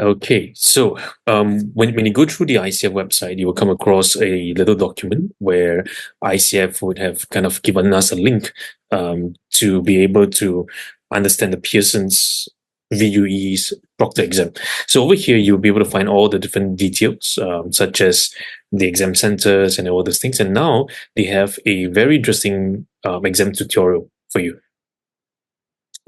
Okay, so when you go through the ICF website, you will come across a little document where ICF would have kind of given us a link to be able to understand the Pearson's VUE's proctor exam. So over here, you'll be able to find all the different details, such as the exam centers and all those things. And now they have a very interesting exam tutorial for you.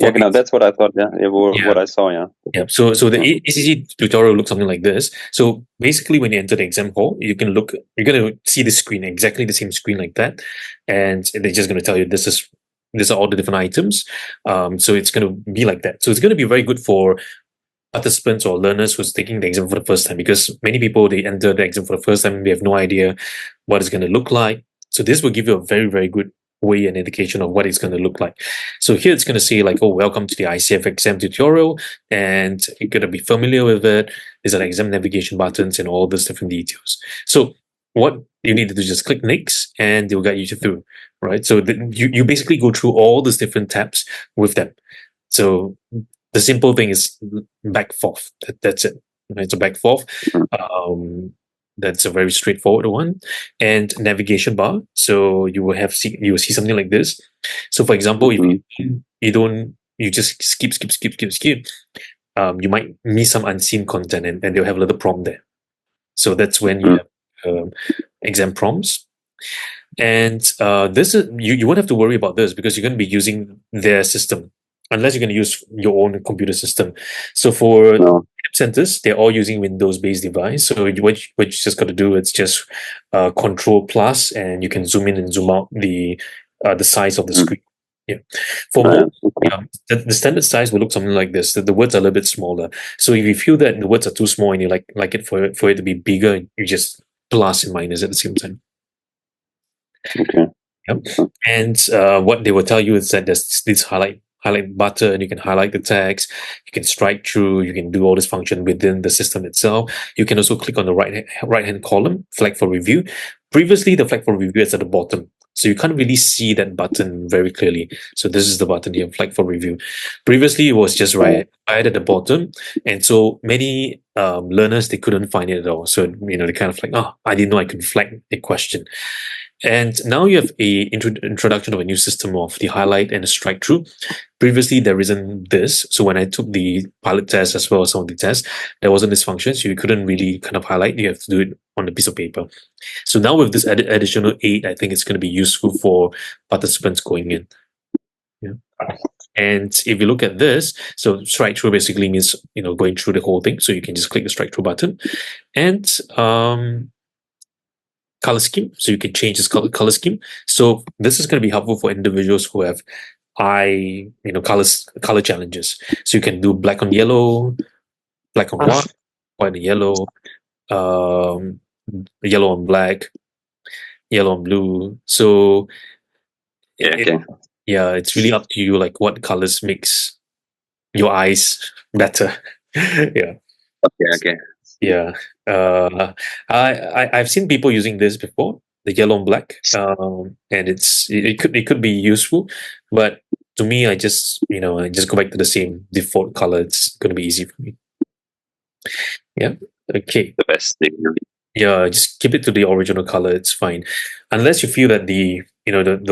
Yeah, genau, that's what I thought. Yeah, what I saw. Yeah. Yeah. So the ACC tutorial looks something like this. So basically, when you enter the exam hall, you're going to see the screen, exactly the same screen like that, and they're just going to tell you these are all the different items. So it's going to be like that. So it's going to be very good for participants or learners who's taking the exam for the first time, because many people, they enter the exam for the first time, they have no idea what it's going to look like. So this will give you a very, very good way and indication of what it's going to look like. So here it's going to say like, oh, welcome to the ICF exam tutorial, and you're going to be familiar with it. There's an exam navigation buttons and all those different details. So what you need to do is just click next, and they'll guide you through, right? So you basically go through all these different tabs with them. So the simple thing is back forth. That's it. It's a back forth. That's a very straightforward one. And navigation bar. So you will see something like this. So for example, if you just skip, you might miss some unseen content, and they'll have a little prompt there. So that's when you have exam prompts. And this is you won't have to worry about this, because you're going to be using their system, unless you're going to use your own computer system. So for centers, they're all using Windows-based device. So what you just got to do is just Control Plus, and you can zoom in and zoom out the size of the screen. Yeah. For the standard size will look something like this. The words are a little bit smaller. So if you feel that the words are too small and you like it for it to be bigger, you just plus and minus at the same time. Okay. Yep. And what they will tell you is that there's this highlight button. You can highlight the text, you can strike through, you can do all this function within the system itself. You can also click on the right hand column, flag for review. Previously, the flag for review is at the bottom, so you can't really see that button very clearly. So this is the button here, flag for review. Previously, it was just right at the bottom, and so many learners, they couldn't find it at all. So they kind of like, oh, I didn't know I could flag a question. And now you have a introduction of a new system of the highlight and the strike through. Previously, there isn't this. So when I took the pilot test as well as some of the tests, there wasn't this function. So you couldn't really kind of highlight. You have to do it on a piece of paper. So now with this additional aid, I think it's going to be useful for participants going in. Yeah. And if you look at this, so strike through basically means, going through the whole thing. So you can just click the strike through button. And color scheme, so you can change this color scheme. So this is going to be helpful for individuals who have color challenges. So you can do black on yellow, black on white, white on yellow, yellow on black, yellow on blue. So it's really up to you, like what colors makes your eyes better. Yeah. Okay. Yeah. I've seen people using this before, the yellow and black, and it could be useful, but to me, I just go back to the same default color. It's going to be easy for me. Yeah. Okay. The best thing. Yeah, just keep it to the original color. It's fine, unless you feel that the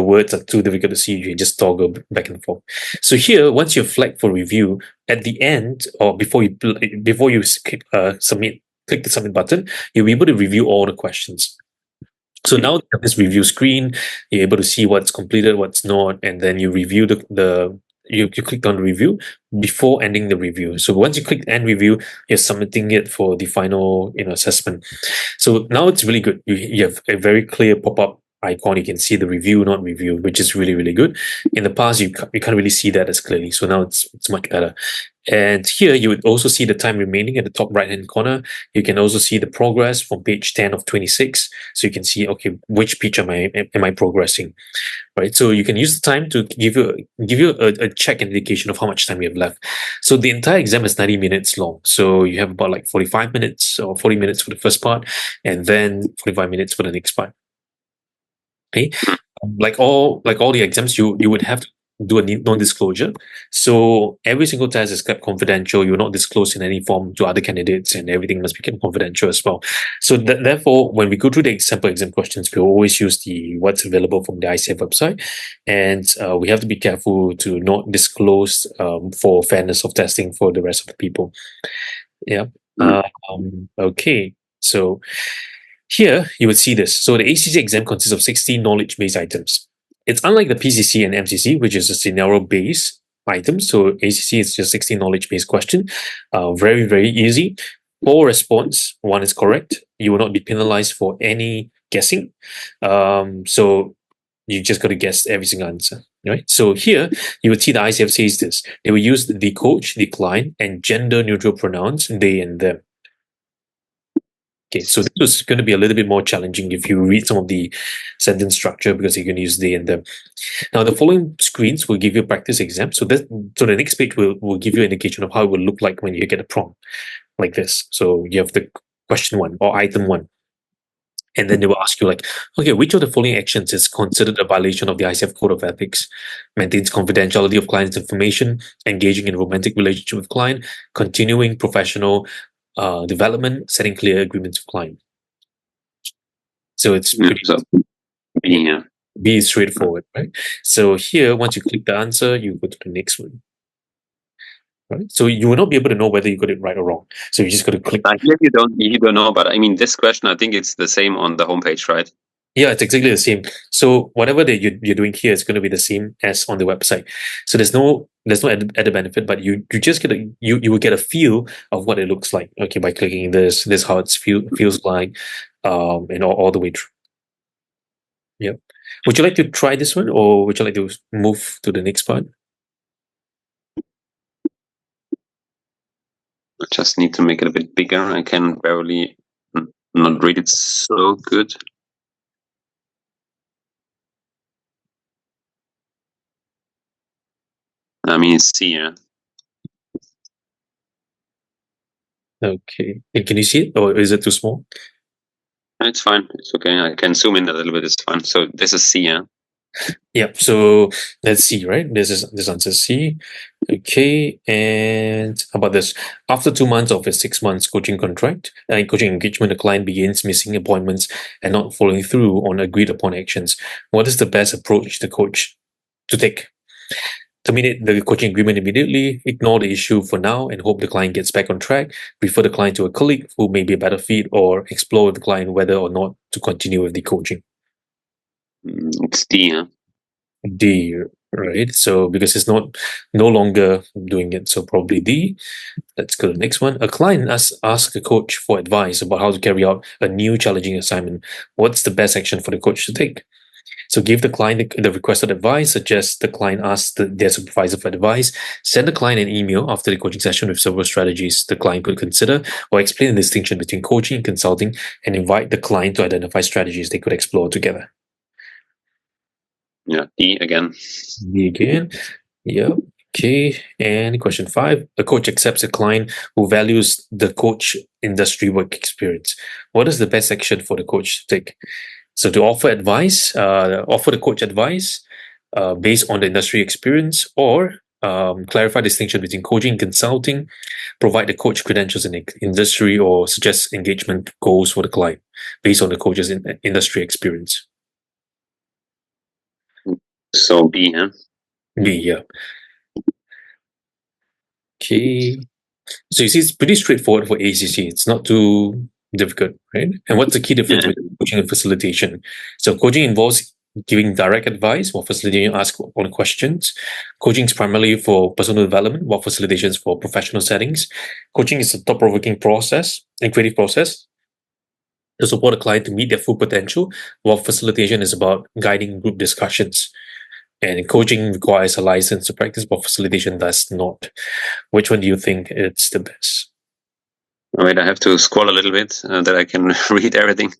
words are too difficult to see. You can just toggle back and forth. So here, once you're flagged for review, at the end or before you click the submit button, you'll be able to review all the questions. So now at this review screen, you're able to see what's completed, what's not, and then you review you clicked on review before ending the review. So once you click end review, you're submitting it for the final assessment. So now it's really good. You have a very clear pop-up icon. You can see the review, not review, which is really, really good. In the past, you can't really see that as clearly. So now it's much better. And here you would also see the time remaining at the top right-hand corner. You can also see the progress from page 10 of 26. So you can see, okay, which page am I progressing, right? So you can use the time to give you a check indication of how much time you have left. So the entire exam is 90 minutes long. So you have about like 45 minutes or 40 minutes for the first part, and then 45 minutes for the next part. Okay, like all the exams, you would have do a non-disclosure. So every single test is kept confidential. You're not disclosed in any form to other candidates, and everything must be kept confidential as well. So therefore, when we go through the sample exam questions, we always use what's available from the ICF website, and we have to be careful to not disclose for fairness of testing for the rest of the people. Yeah. Okay. So here you would see this. So the ACC exam consists of 16 knowledge-based items. It's unlike the PCC and MCC, which is a scenario-based item. So ACC is just 16 knowledge-based question. Very, very easy. 4 response, 1 is correct. You will not be penalized for any guessing. So you just got to guess every single answer. Right. So here you would see the ICF says this. They will use the coach, the client, and gender-neutral pronouns, they and them. Okay, so this is going to be a little bit more challenging if you read some of the sentence structure, because you're going to use they and them. Now, the following screens will give you a practice exam. So the next page will give you an indication of how it will look like when you get a prompt like this. So you have the question 1 or item 1. And then they will ask you like, okay, which of the following actions is considered a violation of the ICF Code of Ethics? Maintains confidentiality of client's information, engaging in a romantic relationship with client, continuing professional development, setting clear agreements with client. So it's pretty be straightforward, right? So here, once you click the answer, you go to the next one. Right? So you will not be able to know whether you got it right or wrong. So you just got to click. Here you don't know, but I mean, this question, I think it's the same on the homepage, right? Yeah, it's exactly the same. So whatever that you're doing here is going to be the same as on the website. So there's no added benefit, but you just get you will get a feel of what it looks like. Okay, by clicking this is how it feels like, and all the way through. Yep. Would you like to try this one, or would you like to move to the next part? I just need to make it a bit bigger. I can barely not read it so good. I mean, it's C, yeah. Okay. And can you see it, or is it too small? It's fine. It's okay. I can zoom in a little bit. It's fine. So this is C, yeah. Yep. So that's C, right? This answer is C. Okay. And how about this? After 2 months of a 6 months coaching contract and coaching engagement, the client begins missing appointments and not following through on agreed upon actions. What is the best approach the coach to take? Terminate the coaching agreement immediately, ignore the issue for now, and hope the client gets back on track. Refer the client to a colleague who may be a better fit, or explore with the client whether or not to continue with the coaching. It's D, yeah. D, right? So because it's no longer doing it, so probably D. Let's go to the next one. A client asks a coach for advice about how to carry out a new challenging assignment. What's the best action for the coach to take? So give the client the requested advice, suggest the client asks their supervisor for advice, send the client an email after the coaching session with several strategies the client could consider, or explain the distinction between coaching and consulting, and invite the client to identify strategies they could explore together. Yeah, D again. D again. Yep. Okay. And question 5. A coach accepts a client who values the coach industry work experience. What is the best action for the coach to take? So to offer the coach advice based on the industry experience, or clarify distinction between coaching and consulting, provide the coach credentials in the industry, or suggest engagement goals for the client based on the coach's industry experience. So B, huh? B, yeah. Okay. So you see, it's pretty straightforward for ACC. It's not too difficult, right? And what's the key difference between coaching and facilitation? So coaching involves giving direct advice, while facilitation asks on questions. Coaching is primarily for personal development, while facilitation is for professional settings. Coaching is a thought-provoking process and creative process to support a client to meet their full potential, while facilitation is about guiding group discussions. And coaching requires a license to practice, but facilitation does not. Which one do you think is the best? Wait, I have to scroll a little bit that I can read everything.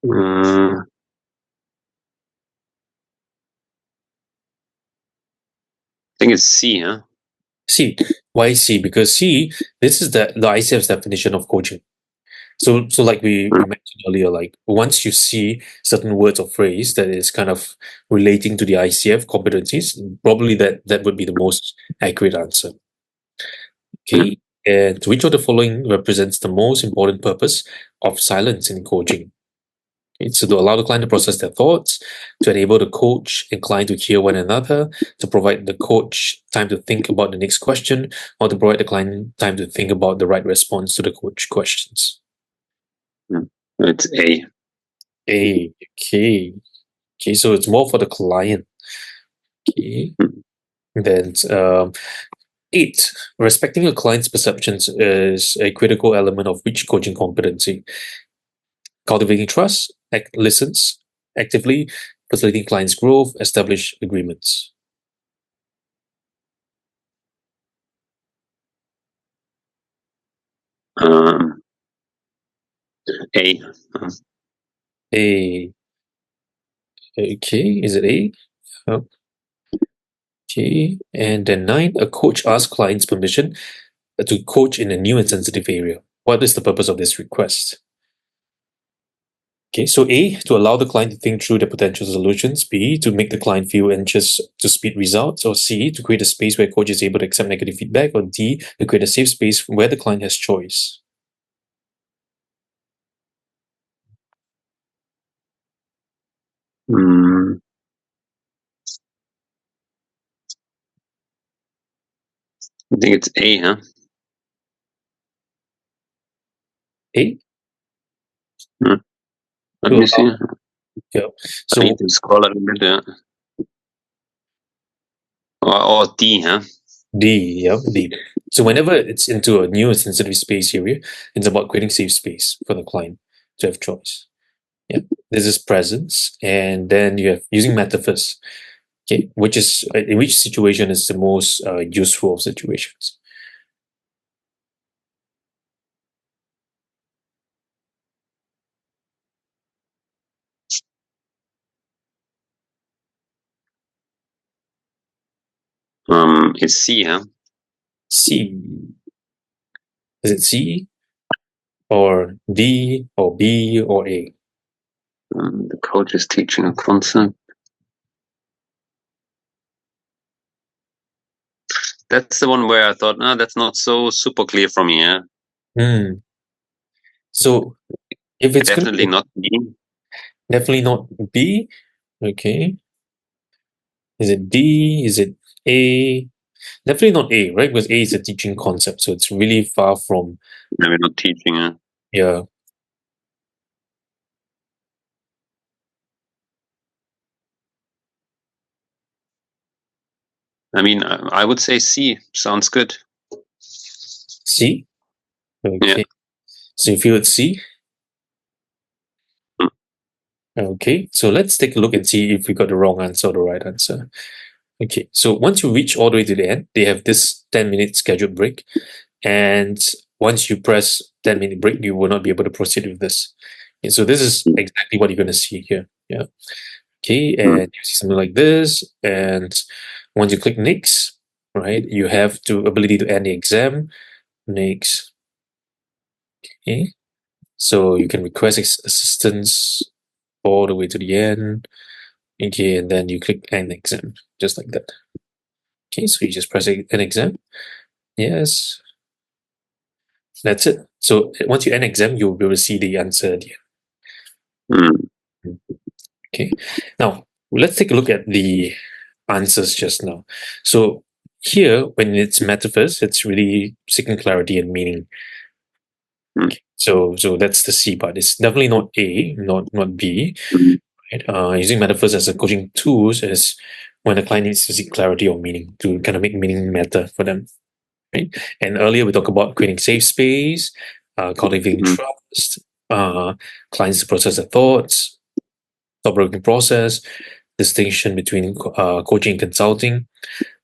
I think it's C, huh? C. Why C? Because C, this is the ICF's definition of coaching. So like we mentioned earlier, like once you see certain words or phrase that is kind of relating to the ICF competencies, probably that would be the most accurate answer. Okay, and which of the following represents the most important purpose of silence in coaching? Okay, so to allow the client to process their thoughts, to enable the coach and client to hear one another, to provide the coach time to think about the next question, or to provide the client time to think about the right response to the coach questions. It's A. A. Okay. Okay, so it's more for the client. Okay. Then 8. Respecting a client's perceptions is a critical element of which coaching competency? Cultivating trust, listens actively, facilitating clients' growth, establish agreements. A. A. Okay, is it A? Okay, and then 9. A coach asks clients permission to coach in a new and sensitive area. What is the purpose of this request? Okay, so A, to allow the client to think through the potential solutions. B, to make the client feel anxious to speed results. Or C, to create a space where coach is able to accept negative feedback. Or D, to create a safe space where the client has choice. I think it's A, huh? A? Let me see. Yeah. I need to scroll a little bit. Or D, huh? D, yeah, D. So whenever it's into a new and sensitive space area, it's about creating safe space for the client to have choice. Yeah, this is presence, and then you have using metaphors. Okay, which is in which situation is the most useful of situations? It's C, huh? C. Is it C or D or B or A? The coach is teaching a concept. That's the one where I thought, no, that's not so super clear for me. Yeah. So if it's definitely not B. Definitely not B. Okay. Is it D? Is it A? Definitely not A, right? Because A is a teaching concept, so it's really far from. No, we're not teaching. Yeah. I mean, I would say C. Sounds good. C? Okay. Yeah. So you feel it's C? Okay. So let's take a look and see if we got the wrong answer or the right answer. Okay. So once you reach all the way to the end, they have this 10-minute scheduled break. And once you press 10-minute break, you will not be able to proceed with this. Okay, so this is exactly what you're going to see here. Yeah. Okay. And you see something like this. And once you click next, right, you have the ability to end the exam. Next. Okay. So you can request assistance all the way to the end. Okay, and then you click end exam, just like that. Okay, so you just press an exam. Yes. That's it. So once you end exam, you'll be able to see the answer at the end. Okay. Now, let's take a look at the answers just now. So here, when it's metaphors, it's really seeking clarity and meaning. Okay. So that's the C part. It's definitely not A, not B. Right? Using metaphors as a coaching tools is when the client needs to seek clarity or meaning to kind of make meaning matter for them. Right? And earlier we talked about creating safe space, cultivating trust, clients to process their thoughts, thought-provoking process, distinction between coaching and consulting,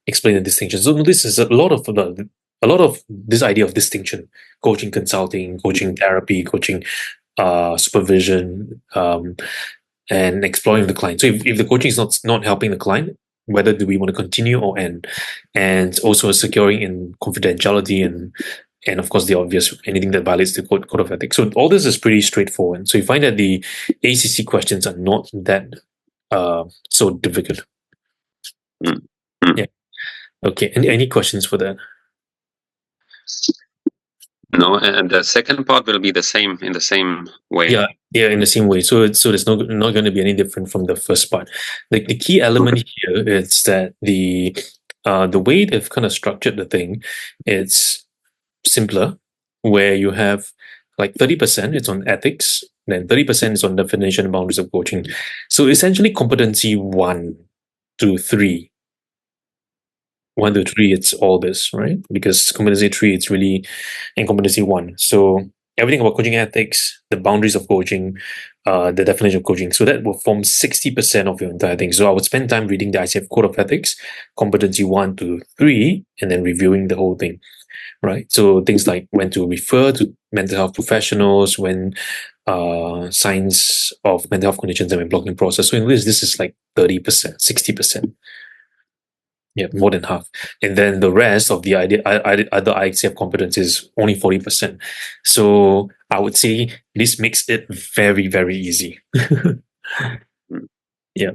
explain the distinction. So this is a lot of this idea of distinction: coaching, consulting, coaching therapy, coaching supervision, and exploring the client. So if the coaching is not helping the client, whether do we want to continue or end, and also securing in confidentiality and of course the obvious, anything that violates the code of ethics. So all this is pretty straightforward. So you find that the ACC questions are not that so difficult. Yeah. Okay. Any questions for that? No, and the second part will be the same in the same way. Yeah, in the same way. So there's not going to be any different from the first part. Like the key element here is that the way they've kind of structured the thing, it's simpler, where you have like 30% it's on ethics, then 30% is on definition and boundaries of coaching. So essentially competency 1 to 3. 1 to 3, it's all this, right? Because competency 3, it's really in competency 1. So everything about coaching ethics, the boundaries of coaching, the definition of coaching. So that will form 60% of your entire thing. So I would spend time reading the ICF Code of Ethics, competency 1 to 3, and then reviewing the whole thing, right? So things like when to refer to mental health professionals, when signs of mental health conditions and when blocking process. So in this is like 30%, 60%. Yeah, more than half. And then the rest of the other ICF competence is only 40%. So I would say this makes it very, very easy. Yeah.